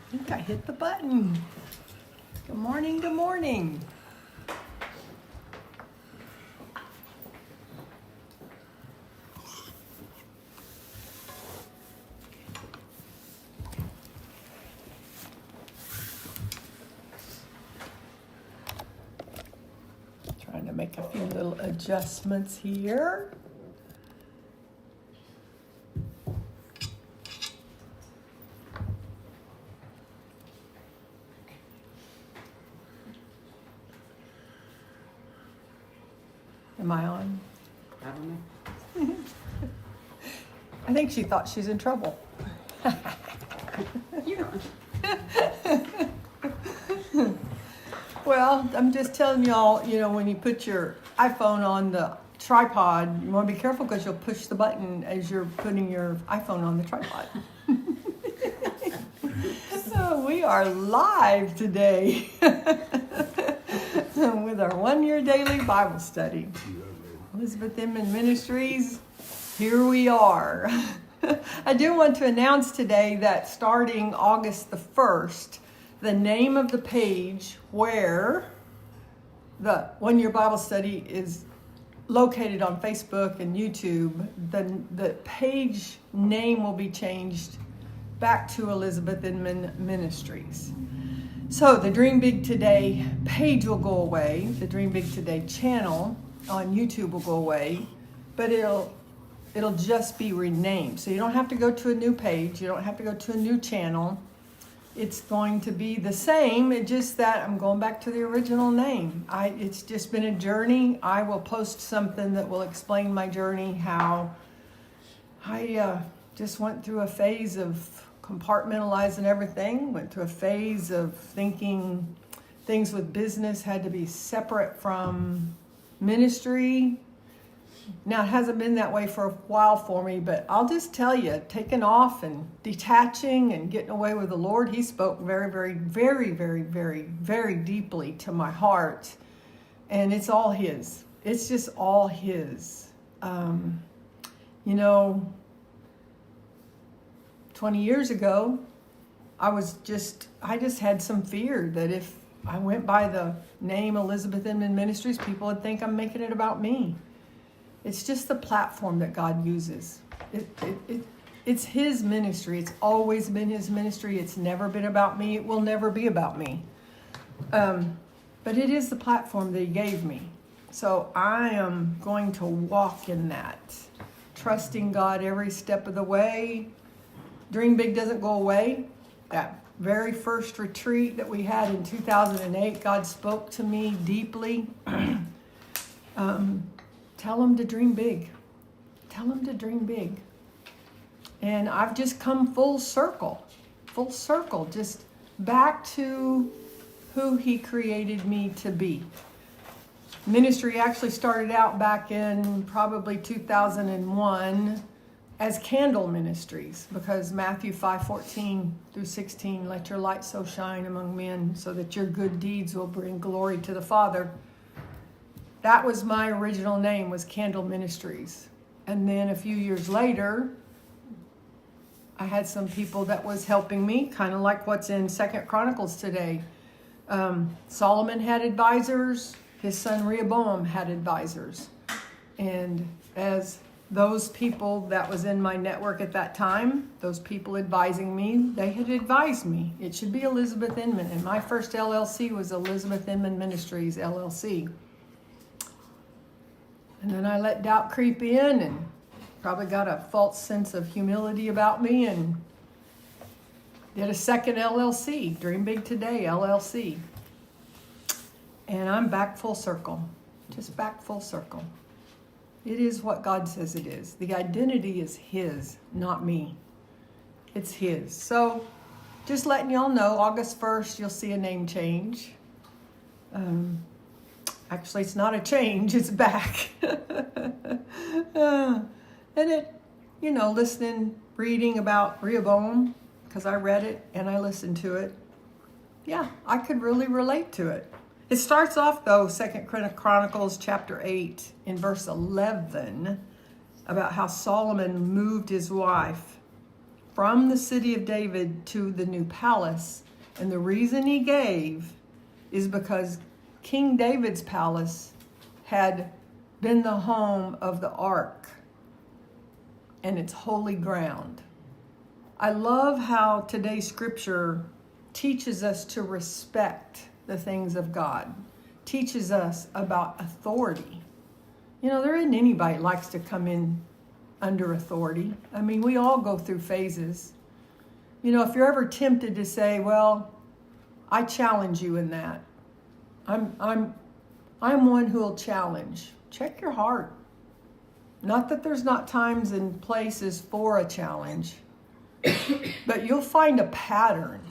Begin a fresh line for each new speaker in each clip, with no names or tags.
I think I hit the button. Good morning, good morning. Trying to make a few little adjustments here. Am I on?
I don't know.
I think she thought she's in trouble.
Yeah.
Well, I'm just telling y'all, when you put your iPhone on the tripod, you want to be careful because you'll push the button as you're putting your iPhone on the tripod. So we are live today with our 1-year daily Bible study. Elizabeth Inman Ministries, here we are. I do want to announce today that starting August the 1st, the name of the page where the 1-year Bible study is located on Facebook and YouTube, the page name will be changed back to Elizabeth Inman Ministries. So the Dream Big Today page will go away. The Dream Big Today channel on YouTube will go away, but it'll just be renamed. So you don't have to go to a new page. You don't have to go to a new channel. It's going to be the same. It's just that I'm going back to the original name. It's just been a journey. I will post something that will explain my journey, how I just went through a phase of compartmentalizing everything, went through a phase of thinking things with business had to be separate from ministry. Now, it hasn't been that way for a while for me, but I'll just tell you, taking off and detaching and getting away with the Lord, He spoke very, very, very, very, very, very deeply to my heart. And it's all His. It's just all His. 20 years ago, I just had some fear that if I went by the name Elizabeth Inman Ministries, people would think I'm making it about me. It's just the platform that God uses. It's His ministry. It's always been His ministry. It's never been about me. It will never be about me. But it is the platform that He gave me. So I am going to walk in that, trusting God every step of the way. Dream Big doesn't go away. That very first retreat that we had in 2008, God spoke to me deeply. Tell them to dream big. Tell them to dream big. And I've just come full circle, just back to who He created me to be. Ministry actually started out back in probably 2001 as Candle Ministries, because Matthew 5:14 through 16, let your light so shine among men so that your good deeds will bring glory to the Father. That was my original name, was Candle Ministries. And then a few years later, I had some people that was helping me, kind of like what's in 2nd Chronicles today. Solomon had advisors. His son Rehoboam had advisors. And as those people that was in my network at that time, those people advising me, they had advised me it should be Elizabeth Inman. And my first LLC was Elizabeth Inman Ministries, LLC. And then I let doubt creep in and probably got a false sense of humility about me and did a second LLC, Dream Big Today, LLC. And I'm back full circle, just back full circle. It is what God says it is. The identity is His, not me. It's His. So just letting y'all know, August 1st, you'll see a name change. Actually, it's not a change, it's back. And it, listening, reading about Rehoboam, because I read it and I listened to it. Yeah, I could really relate to it. It starts off, though, 2nd Chronicles chapter 8 in verse 11, about how Solomon moved his wife from the city of David to the new palace. And the reason he gave is because King David's palace had been the home of the ark and it's holy ground. I love how today's scripture teaches us to respect the things of God, teaches us about authority. You know, there isn't anybody that likes to come in under authority. I mean, we all go through phases. You know, if you're ever tempted to say, well, I challenge you in that. I'm one who will challenge. Check your heart. Not that there's not times and places for a challenge, but you'll find a pattern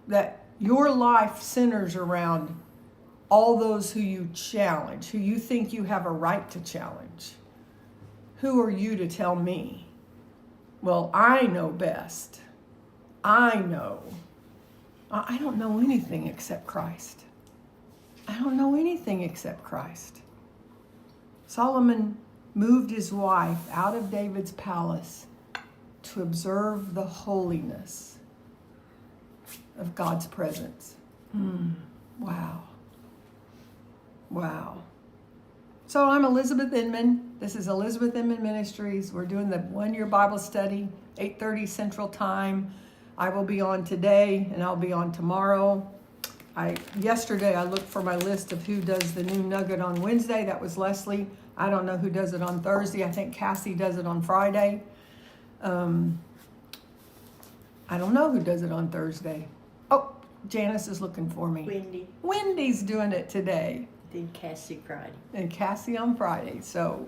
that your life centers around all those who you challenge, who you think you have a right to challenge. Who are you to tell me? Well, I know best. I know. I don't know anything except Christ. I don't know anything except Christ. Solomon moved his wife out of David's palace to observe the holiness of God's presence. Wow. Wow. So I'm Elizabeth Inman. This is Elizabeth Inman Ministries. We're doing the one-year Bible study, 8:30 Central Time. I will be on today and I'll be on tomorrow. Yesterday I looked for my list of who does the new nugget on Wednesday. That was Leslie. I don't know who does it on Thursday. I think Cassie does it on Friday. I don't know who does it on Thursday. Oh, Janice is looking for me.
Wendy.
Wendy's doing it today.
Then Cassie Friday.
And Cassie on Friday. So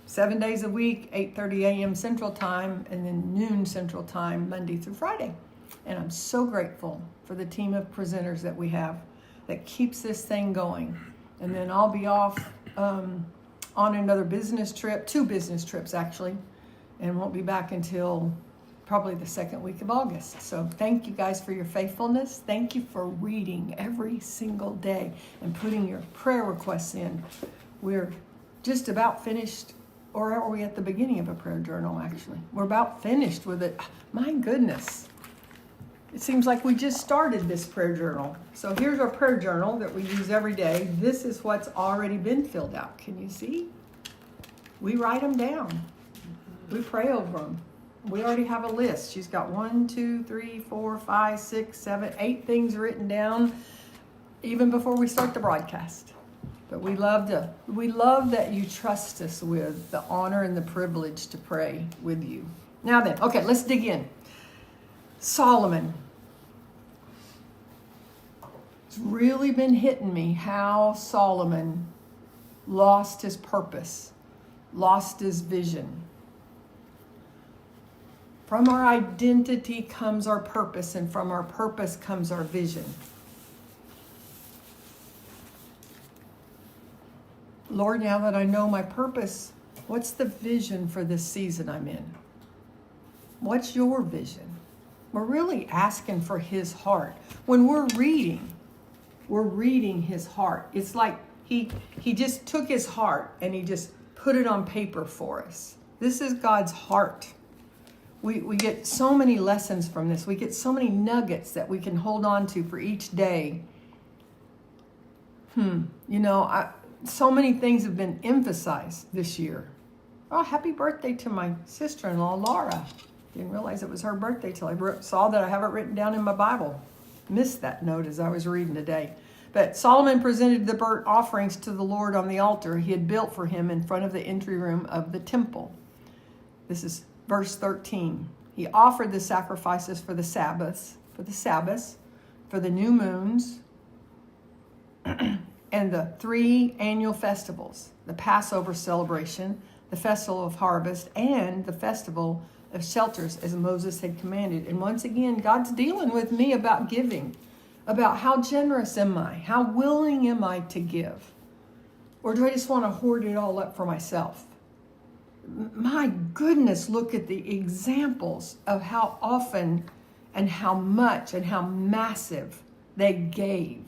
7 days a week, 8:30 a.m. Central Time, and then noon Central Time, Monday through Friday. And I'm so grateful for the team of presenters that we have that keeps this thing going. And then I'll be off on another business trip, 2 business trips actually, and won't be back until probably the second week of August. So thank you guys for your faithfulness. Thank you for reading every single day and putting your prayer requests in. We're just about finished, or are we at the beginning of a prayer journal actually? We're about finished with it. My goodness. It seems like we just started this prayer journal. So here's our prayer journal that we use every day. This is what's already been filled out. Can you see? We write them down. We pray over them. We already have a list. She's got 1, 2, 3, 4, 5, 6, 7, 8 things written down even before we start the broadcast. But we love that you trust us with the honor and the privilege to pray with you. Now then, okay, let's dig in. Solomon. It's really been hitting me how Solomon lost his purpose, lost his vision. From our identity comes our purpose, and from our purpose comes our vision. Lord, now that I know my purpose, what's the vision for this season I'm in? What's your vision? We're really asking for his heart. When we're reading his heart. It's like he just took his heart and he just put it on paper for us. This is God's heart. We get so many lessons from this. We get so many nuggets that we can hold on to for each day. You know, so many things have been emphasized this year. Oh, happy birthday to my sister-in-law, Laura. Didn't realize it was her birthday till I saw that I have it written down in my Bible. Missed that note as I was reading today. But Solomon presented the burnt offerings to the Lord on the altar he had built for him in front of the entry room of the temple. This is verse 13. He offered the sacrifices for the Sabbaths, for the new moons, and the 3 annual festivals, the Passover celebration, the festival of harvest, and the festival of shelters as Moses had commanded. And once again, God's dealing with me about giving, about how generous am I? How willing am I to give? Or do I just want to hoard it all up for myself? My goodness, look at the examples of how often and how much and how massive they gave.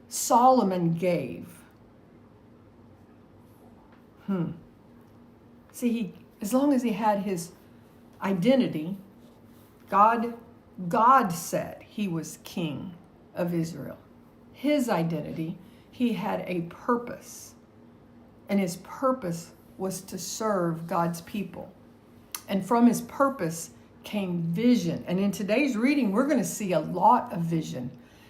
Solomon gave. See, as long as he had his identity, God said he was king of Israel. His identity, he had a purpose. And his purpose was to serve God's people. And from his purpose came vision. And in today's reading, we're going to see a lot of vision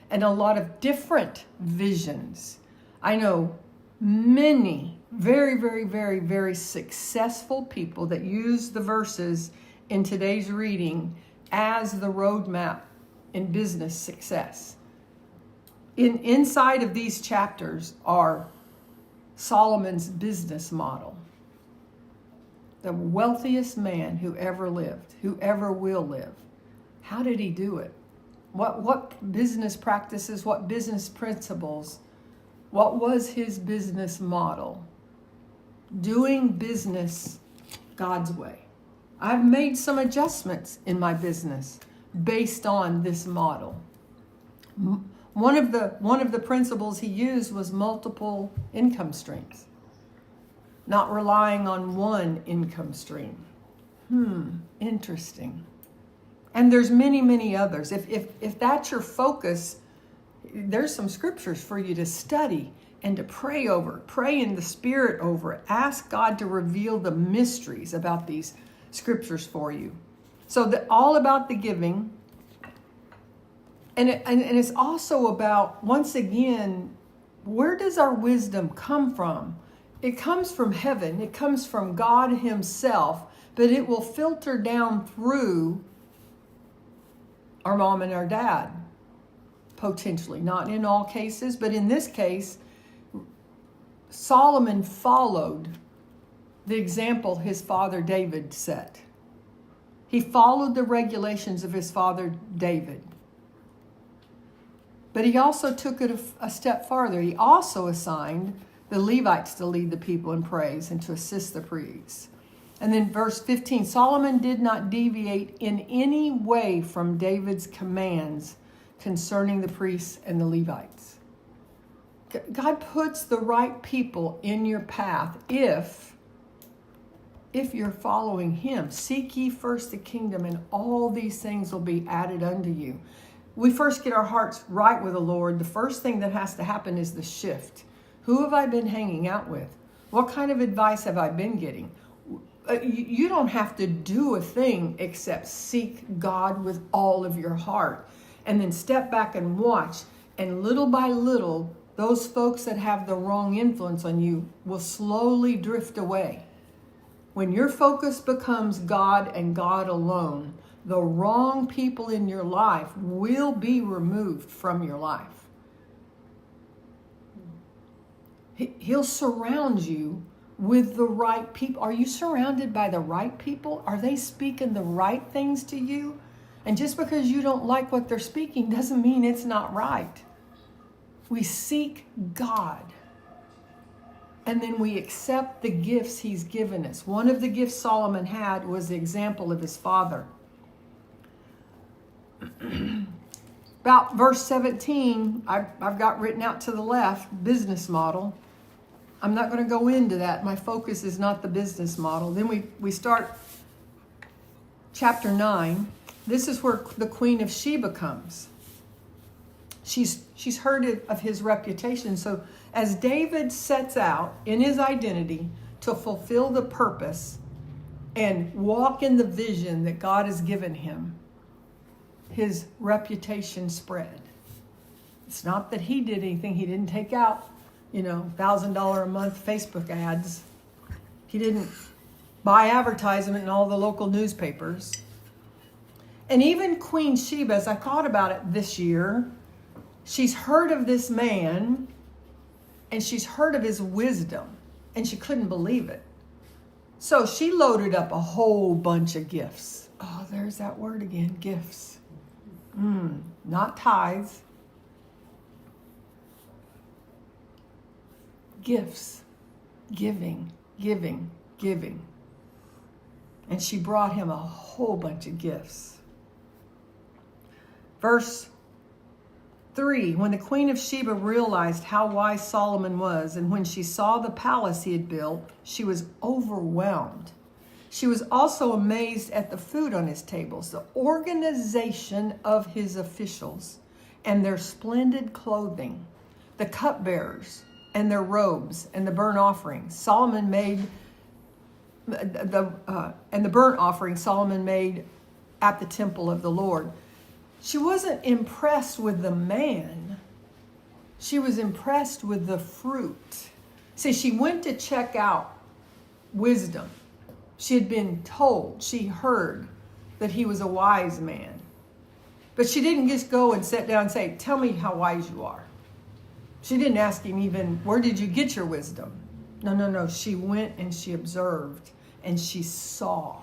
and a lot of different visions. I know many very, very, very, very successful people that use the verses in today's reading as the roadmap in business success. Inside of these chapters are Solomon's business model. The wealthiest man who ever lived, who ever will live. How did he do it? What business practices, what business principles, what was his business model? Doing business God's way. I've made some adjustments in my business based on this model. One of the principles he used was multiple income streams, not relying on one income stream. Interesting. And there's many, many others. If that's your focus, there's some scriptures for you to study and to pray over. Pray in the Spirit over it. Ask God to reveal the mysteries about these scriptures for you. So all about the giving. And it's also about, once again, where does our wisdom come from? It comes from heaven. It comes from God himself, but it will filter down through our mom and our dad, potentially. Not in all cases, but in this case, Solomon followed the example his father David set. He followed the regulations of his father David. But he also took it a step farther. He also assigned the Levites to lead the people in praise and to assist the priests. And then verse 15, Solomon did not deviate in any way from David's commands concerning the priests and the Levites. God puts the right people in your path if you're following him. Seek ye first the kingdom, and all these things will be added unto you. We first get our hearts right with the Lord. The first thing that has to happen is the shift. Who have I been hanging out with? What kind of advice have I been getting? You don't have to do a thing except seek God with all of your heart. And then step back and watch. And little by little, those folks that have the wrong influence on you will slowly drift away. When your focus becomes God and God alone, the wrong people in your life will be removed from your life. He'll surround you with the right people. Are you surrounded by the right people? Are they speaking the right things to you? And just because you don't like what they're speaking doesn't mean it's not right. We seek God. And then we accept the gifts he's given us. One of the gifts Solomon had was the example of his father. About verse 17, I've got written out to the left, business model. I'm not going to go into that. My focus is not the business model. Then we start chapter 9. This is where the Queen of Sheba comes. She's heard of his reputation. So as David sets out in his identity to fulfill the purpose and walk in the vision that God has given him, his reputation spread. It's not that he did anything. He didn't take out, $1,000 a month Facebook ads. He didn't buy advertisement in all the local newspapers. And even Queen Sheba, as I thought about it this year, she's heard of this man and she's heard of his wisdom and she couldn't believe it. So she loaded up a whole bunch of gifts. Oh, there's that word again, gifts. Not tithes. Gifts. Giving. And she brought him a whole bunch of gifts. Verse 3, when the Queen of Sheba realized how wise Solomon was, and when she saw the palace he had built, she was overwhelmed. She was also amazed at the food on his tables, the organization of his officials, and their splendid clothing, the cupbearers and their robes, and the burnt offerings. Solomon made the burnt offering Solomon made at the temple of the Lord. She wasn't impressed with the man. She was impressed with the fruit. See, she went to check out wisdom. She had been told, she heard that he was a wise man. But she didn't just go and sit down and say, tell me how wise you are. She didn't ask him even, where did you get your wisdom? No. She went and she observed and she saw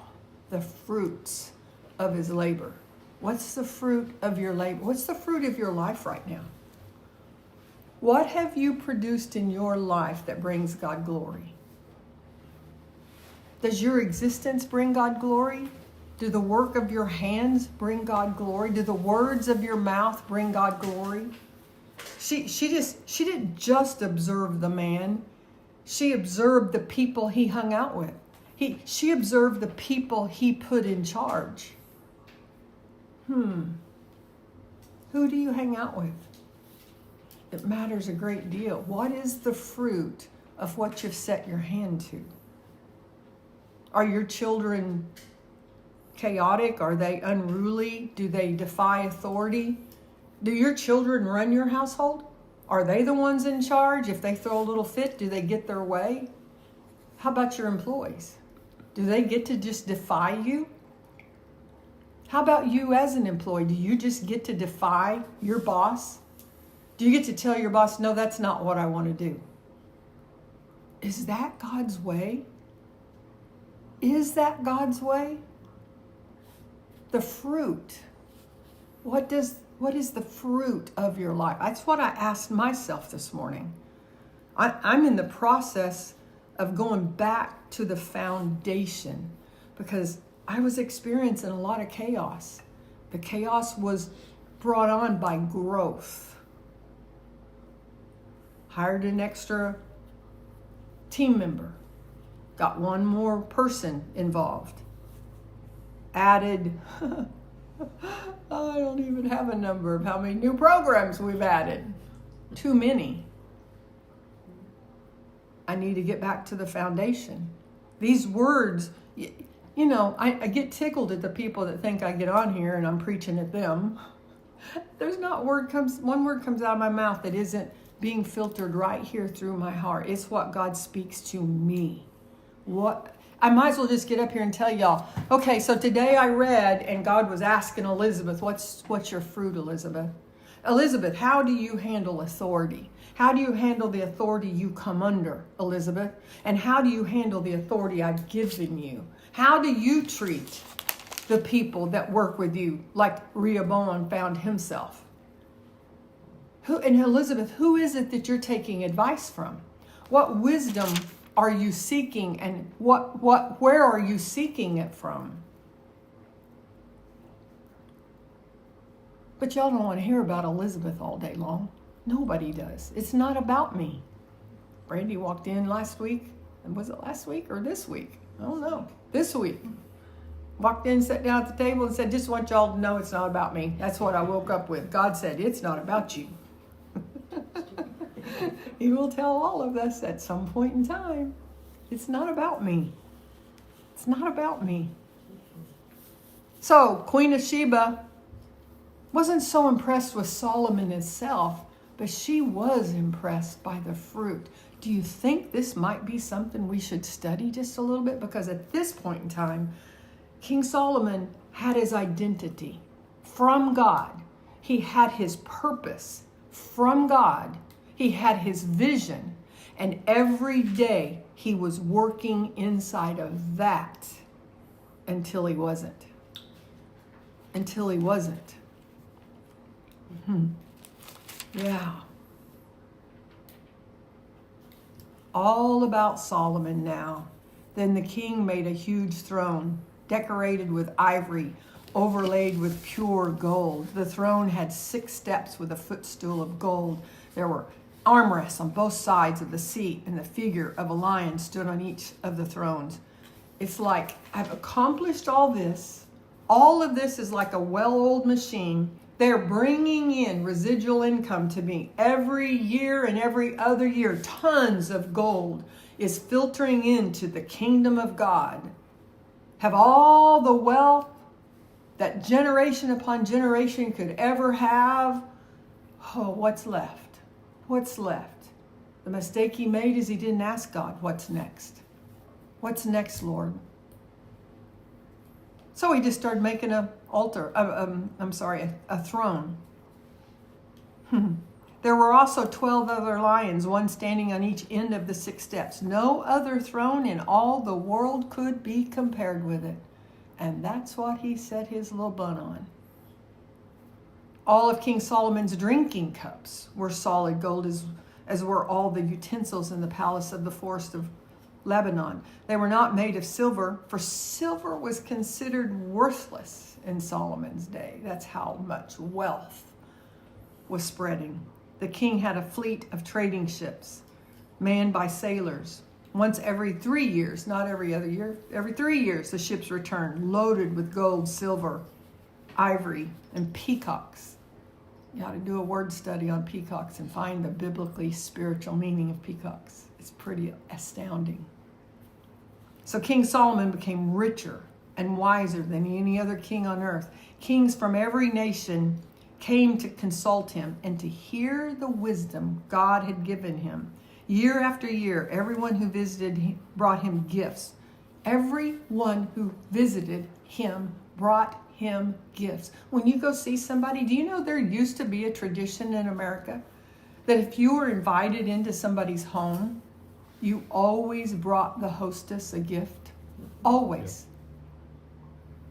the fruits of his labor. What's the fruit of your labor? What's the fruit of your life right now? What have you produced in your life that brings God glory? Does your existence bring God glory? Do the work of your hands bring God glory? Do the words of your mouth bring God glory? She didn't just observe the man. She observed the people he hung out with. She observed the people he put in charge. Who do you hang out with? It matters a great deal. What is the fruit of what you've set your hand to? Are your children chaotic? Are they unruly? Do they defy authority? Do your children run your household? Are they the ones in charge? If they throw a little fit, do they get their way? How about your employees? Do they get to just defy you? How about you as an employee? Do you just get to defy your boss? Do you get to tell your boss, no, that's not what I want to do? Is that God's way? Is that God's way? The fruit. What is the fruit of your life? That's what I asked myself this morning. I'm in the process of going back to the foundation because I was experiencing a lot of chaos. The chaos was brought on by growth. Hired an extra team member. Got one more person involved. Added, I don't even have a number of how many new programs we've added. Too many. I need to get back to the foundation. These words, I get tickled at the people that think I get on here and I'm preaching at them. There's not one word comes out of my mouth that isn't being filtered right here through my heart. It's what God speaks to me. I might as well just get up here and tell y'all, okay, so today I read and God was asking Elizabeth, what's your fruit, Elizabeth? Elizabeth, how do you handle authority? How do you handle the authority you come under, Elizabeth? And how do you handle the authority I've given you? How do you treat the people that work with you like Rehoboam found himself? And Elizabeth, who is it that you're taking advice from? What wisdom are you seeking, and where are you seeking it from? But y'all don't want to hear about Elizabeth all day long. Nobody does. It's not about me. Brandy walked in last week, and was it last week or this week? I don't know. This week. Walked in, sat down at the table and said, just want y'all to know it's not about me. That's what I woke up with. God said, it's not about you. He will tell all of us at some point in time, it's not about me. It's not about me. So, Queen of Sheba wasn't so impressed with Solomon himself, but she was impressed by the fruit. Do you think this might be something we should study just a little bit? Because at this point in time, King Solomon had his identity from God. He had his purpose from God. He had his vision. And every day he was working inside of that until he wasn't. Until he wasn't. Yeah. All about Solomon now. Then the king made a huge throne, decorated with ivory, overlaid with pure gold. The throne had 6 steps with a footstool of gold. There were armrests on both sides of the seat, and the figure of a lion stood on each of the thrones. It's like, I've accomplished all this. All of this is like a well-oiled machine. They're bringing in residual income to me every year and every other year. Tons of gold is filtering into the kingdom of God. Have all the wealth that generation upon generation could ever have. Oh, what's left? What's left? The mistake he made is he didn't ask God, what's next? What's next, Lord? So he just started making a throne. There were also 12 other lions, one standing on each end of the 6 steps. No other throne in all the world could be compared with it. And that's what he set his little bun on. All of King Solomon's drinking cups were solid gold, as were all the utensils in the palace of the forest of Lebanon. They were not made of silver, for silver was considered worthless in Solomon's day. That's how much wealth was spreading. The king had a fleet of trading ships manned by sailors. Once every 3 years, not every other year, every 3 years, the ships returned loaded with gold, silver, ivory, and peacocks. You ought to do a word study on peacocks and find the biblically spiritual meaning of peacocks. It's pretty astounding. So King Solomon became richer and wiser than any other king on earth. Kings from every nation came to consult him and to hear the wisdom God had given him. Year after year, everyone who visited brought him gifts. Everyone who visited him brought him gifts. When you go see somebody, do you know there used to be a tradition in America that if you were invited into somebody's home, you always brought the hostess a gift? Always.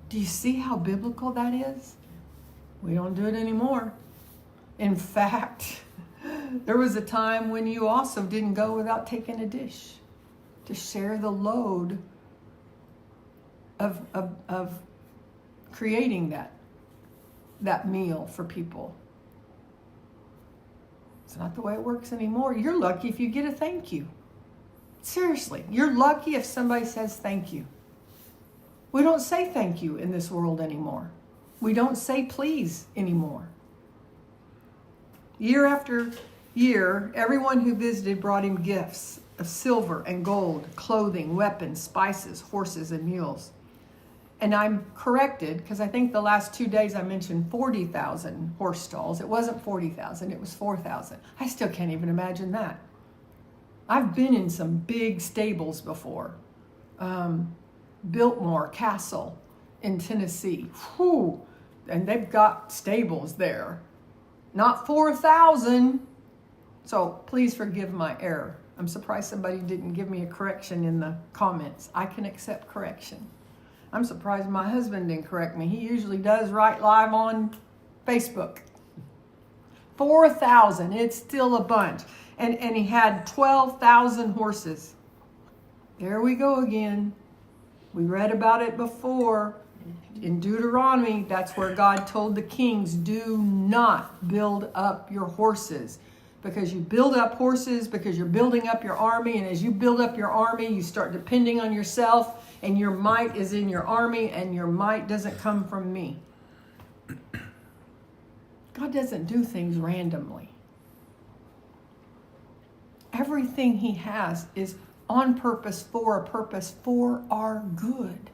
Do you see how biblical that is? We don't do it anymore. In fact, there was a time when you also didn't go without taking a dish to share the load of creating that meal for people. It's not the way it works anymore. You're lucky if you get a thank you. Seriously, you're lucky if somebody says thank you. We don't say thank you in this world anymore. We don't say please anymore. Year after year, everyone who visited brought him gifts of silver and gold, clothing, weapons, spices, horses, and mules. And I'm corrected because I think the last 2 days I mentioned 40,000 horse stalls. It wasn't 40,000, it was 4,000. I still can't even imagine that. I've been in some big stables before. Biltmore Castle in Tennessee. Whew. And they've got stables there. Not 4,000. So please forgive my error. I'm surprised somebody didn't give me a correction in the comments. I can accept correction. I'm surprised my husband didn't correct me. He usually does right live on Facebook. 4,000. It's still a bunch. And he had 12,000 horses. There we go again. We read about it before. In Deuteronomy, that's where God told the kings, do not build up your horses. Because you build up horses, because you're building up your army. And as you build up your army, you start depending on yourself. And your might is in your army, and your might doesn't come from me. God doesn't do things randomly. Everything he has is on purpose, for our good.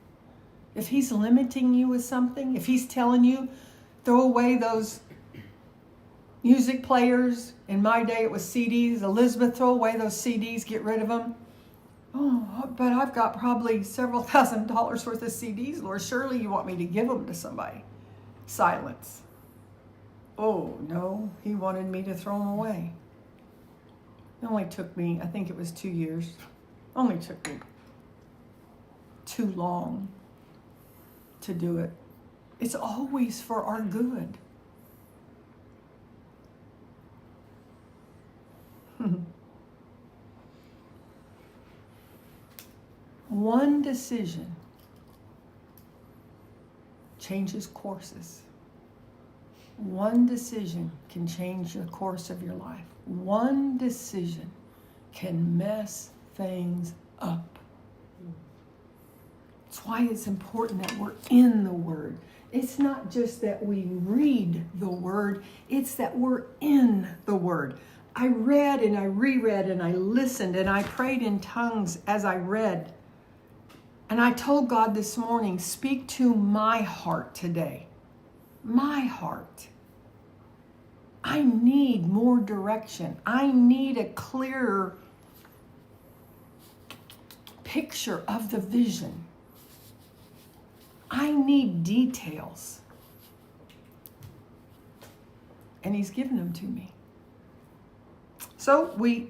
If he's limiting you with something, if he's telling you, throw away those music players. In my day, it was CDs. Elizabeth, throw away those CDs, get rid of them. Oh, but I've got probably several $1,000s worth of CDs, Lord. Surely you want me to give them to somebody. Silence. Oh, no, he wanted me to throw them away. It only took me, I think it was 2 years. Only took me too long to do it. It's always for our good. One decision changes courses. One decision can change the course of your life. One decision can mess things up. That's why it's important that we're in the Word. It's not just that we read the Word, it's that we're in the Word. I read and I reread and I listened and I prayed in tongues as I read. And I told God this morning, speak to my heart today. My heart. I need more direction. I need a clearer picture of the vision. I need details. And he's given them to me. So we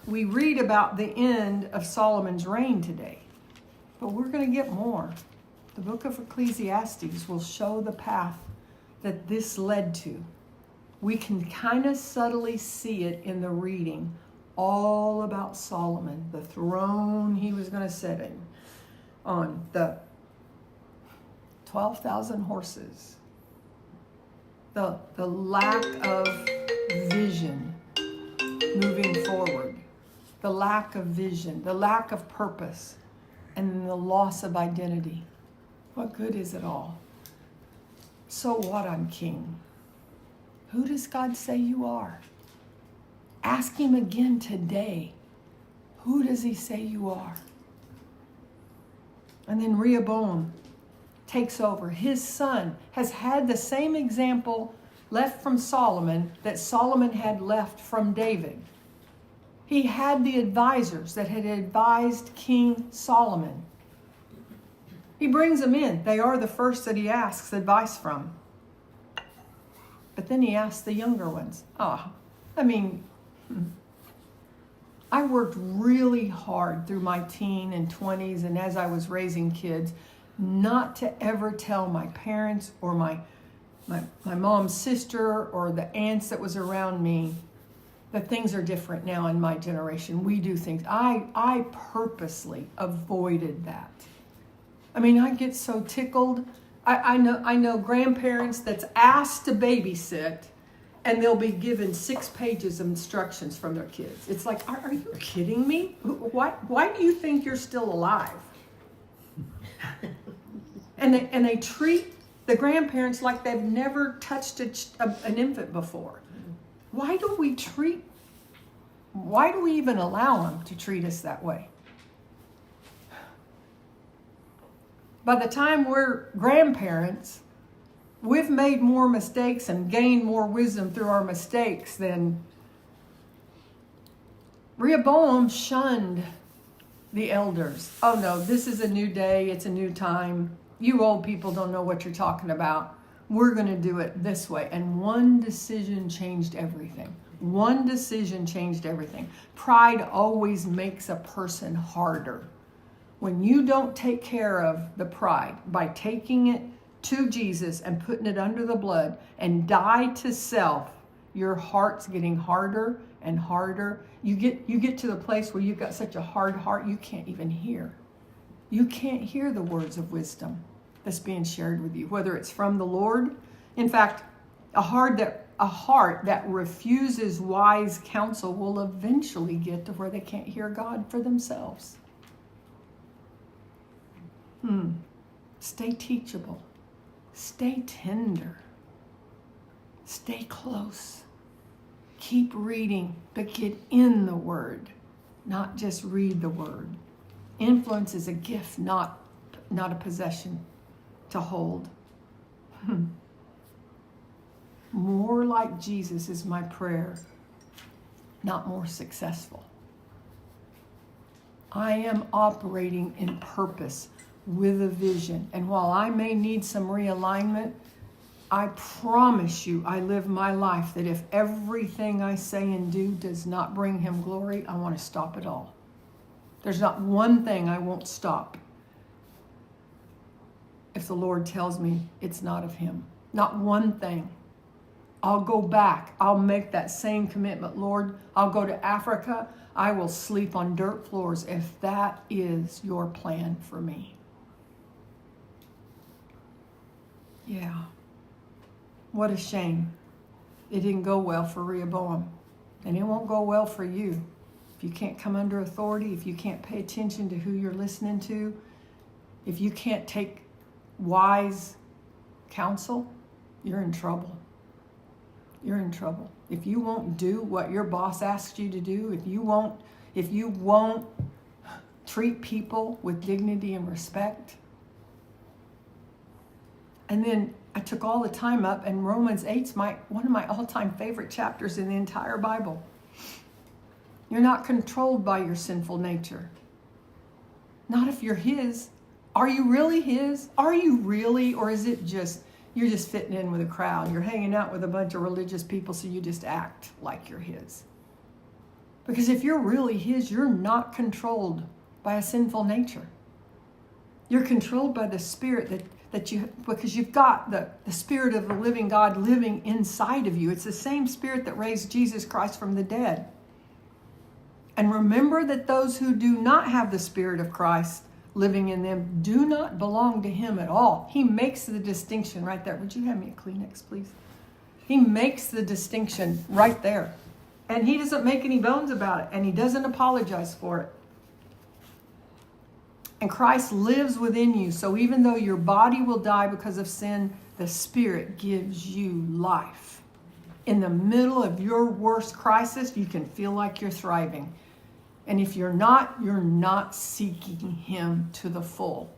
read about the end of Solomon's reign today. But we're going to get more. The book of Ecclesiastes will show the path that this led to. We can kind of subtly see it in the reading, all about Solomon, the throne he was going to sit in, on the 12,000 horses, the lack of vision moving forward, the lack of vision, the lack of purpose, and the loss of identity. What good is it all? So what, I'm king. Who does God say you are? Ask him again today. Who does he say you are? And then Rehoboam takes over. His son has had the same example left from Solomon that Solomon had left from David. He had the advisors that had advised King Solomon. He brings them in. They are the first that he asks advice from. But then he asks the younger ones. I worked really hard through my teen and 20s and as I was raising kids not to ever tell my parents or my mom's sister or the aunts that was around me that things are different now in my generation. We do things. I purposely avoided that. I get so tickled. I know grandparents that's asked to babysit and they'll be given 6 pages of instructions from their kids. It's like, are you kidding me? Why do you think you're still alive? And they treat the grandparents like they've never touched an infant before. Why do we even allow them to treat us that way? By the time we're grandparents, we've made more mistakes and gained more wisdom through our mistakes than Rehoboam shunned the elders. Oh no, this is a new day, it's a new time. You old people don't know what you're talking about. We're going to do it this way. And one decision changed everything. One decision changed everything. Pride always makes a person harder. When you don't take care of the pride by taking it to Jesus and putting it under the blood and die to self, your heart's getting harder and harder. You get to the place where you've got such a hard heart you can't even hear. You can't hear the words of wisdom that's being shared with you, whether it's from the Lord. In fact, a heart that refuses wise counsel will eventually get to where they can't hear God for themselves. Stay teachable. Stay tender. Stay close. Keep reading, but get in the Word, not just read the Word. Influence is a gift, not a possession to hold. More like Jesus is my prayer, not more successful. I am operating in purpose with a vision. And while I may need some realignment, I promise you I live my life that if everything I say and do does not bring him glory, I want to stop it all. There's not one thing I won't stop if the Lord tells me it's not of him. Not one thing. I'll go back. I'll make that same commitment. Lord, I'll go to Africa. I will sleep on dirt floors if that is your plan for me. Yeah. What a shame. It didn't go well for Rehoboam. And it won't go well for you. If you can't come under authority, if you can't pay attention to who you're listening to, if you can't take wise counsel, you're in trouble. You're in trouble. If you won't do what your boss asks you to do, if you won't treat people with dignity and respect. And then I took all the time up, and Romans 8's one of my all-time favorite chapters in the entire Bible. You're not controlled by your sinful nature. Not if you're His. Are you really His? Are you really? Or is it just, you're just fitting in with a crowd? You're hanging out with a bunch of religious people, so you just act like you're His. Because if you're really His, you're not controlled by a sinful nature. You're controlled by the Spirit because you've got the Spirit of the living God living inside of you. It's the same Spirit that raised Jesus Christ from the dead. And remember that those who do not have the Spirit of Christ living in them do not belong to Him at all. He makes the distinction right there. Would you hand me a Kleenex, please? He makes the distinction right there. And He doesn't make any bones about it. And He doesn't apologize for it. And Christ lives within you. So even though your body will die because of sin, the Spirit gives you life. In the middle of your worst crisis, you can feel like you're thriving. And if you're not seeking Him to the full.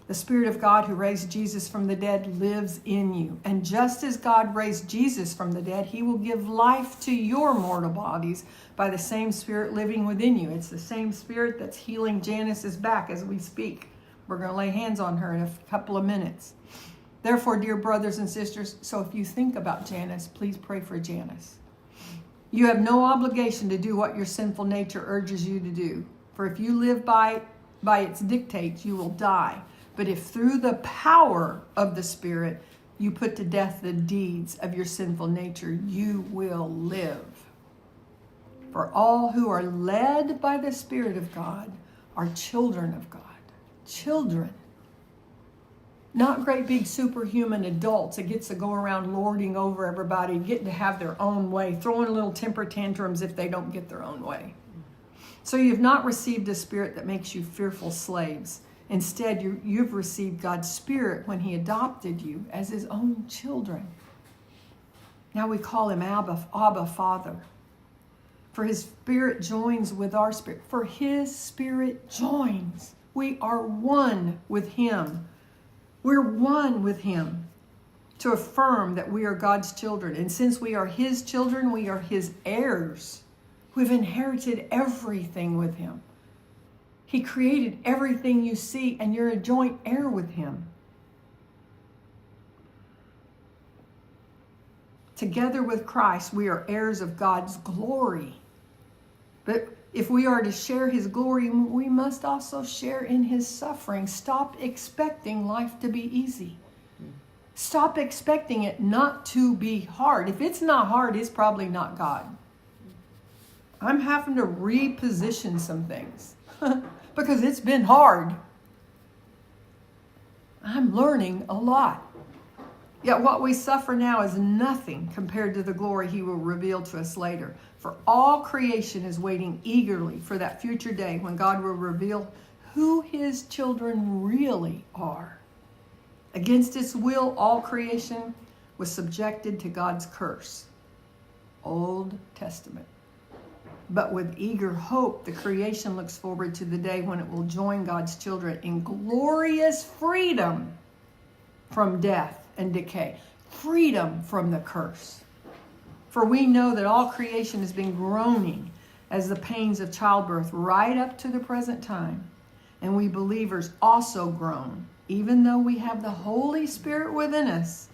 The Spirit of God who raised Jesus from the dead lives in you. And just as God raised Jesus from the dead, He will give life to your mortal bodies by the same Spirit living within you. It's the same Spirit that's healing Janice's back as we speak. We're going to lay hands on her in a couple of minutes. Therefore, dear brothers and sisters, so if you think about Janice, please pray for Janice. You have no obligation to do what your sinful nature urges you to do. For if you live by its dictates, you will die. But if through the power of the Spirit you put to death the deeds of your sinful nature, you will live. For all who are led by the Spirit of God are children of God. Children. Not great big superhuman adults that gets to go around lording over everybody, getting to have their own way, throwing little temper tantrums if they don't get their own way. So you've not received a spirit that makes you fearful slaves. Instead, you've received God's Spirit when He adopted you as His own children. Now we call Him Abba, Father. For His Spirit joins with our spirit. For His Spirit joins. We are one with Him. We're one with Him to affirm that we are God's children. And since we are His children, we are His heirs. We've inherited everything with Him. He created everything you see, and you're a joint heir with Him. Together with Christ, we are heirs of God's glory. But if we are to share His glory, we must also share in His suffering. Stop expecting life to be easy. Stop expecting it not to be hard. If it's not hard, it's probably not God. I'm having to reposition some things because it's been hard. I'm learning a lot. Yet what we suffer now is nothing compared to the glory He will reveal to us later. For all creation is waiting eagerly for that future day when God will reveal who His children really are. Against its will, all creation was subjected to God's curse. Old Testament. But with eager hope, the creation looks forward to the day when it will join God's children in glorious freedom from death and decay. Freedom from the curse. For we know that all creation has been groaning as the pains of childbirth right up to the present time. And we believers also groan, even though we have the Holy Spirit within us,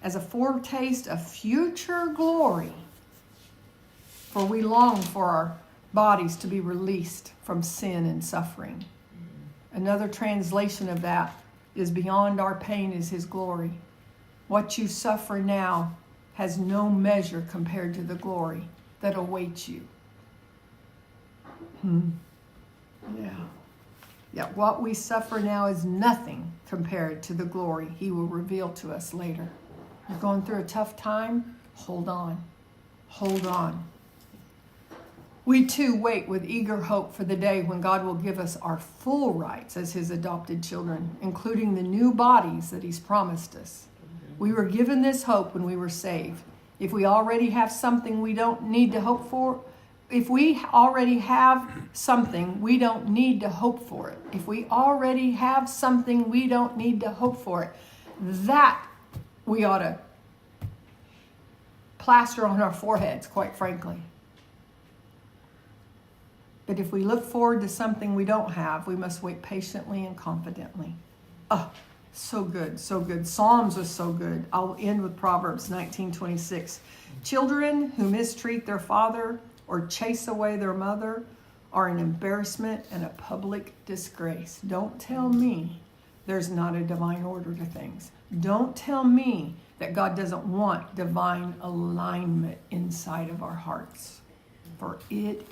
as a foretaste of future glory. For we long for our bodies to be released from sin and suffering. Another translation of that is beyond our pain is His glory. What you suffer now has no measure compared to the glory that awaits you. Yeah, what we suffer now is nothing compared to the glory He will reveal to us later. You're going through a tough time? Hold on. Hold on. We too wait with eager hope for the day when God will give us our full rights as His adopted children, including the new bodies that He's promised us. We were given this hope when we were saved. If we already have something we don't need to hope for, if we already have something, we don't need to hope for it. If we already have something, we don't need to hope for it. That we ought to plaster on our foreheads, quite frankly. But if we look forward to something we don't have, we must wait patiently and confidently. Oh, so good, so good. Psalms was so good. I'll end with Proverbs 19:26. Children who mistreat their father or chase away their mother are an embarrassment and a public disgrace. Don't tell me there's not a divine order to things. Don't tell me that God doesn't want divine alignment inside of our hearts. For it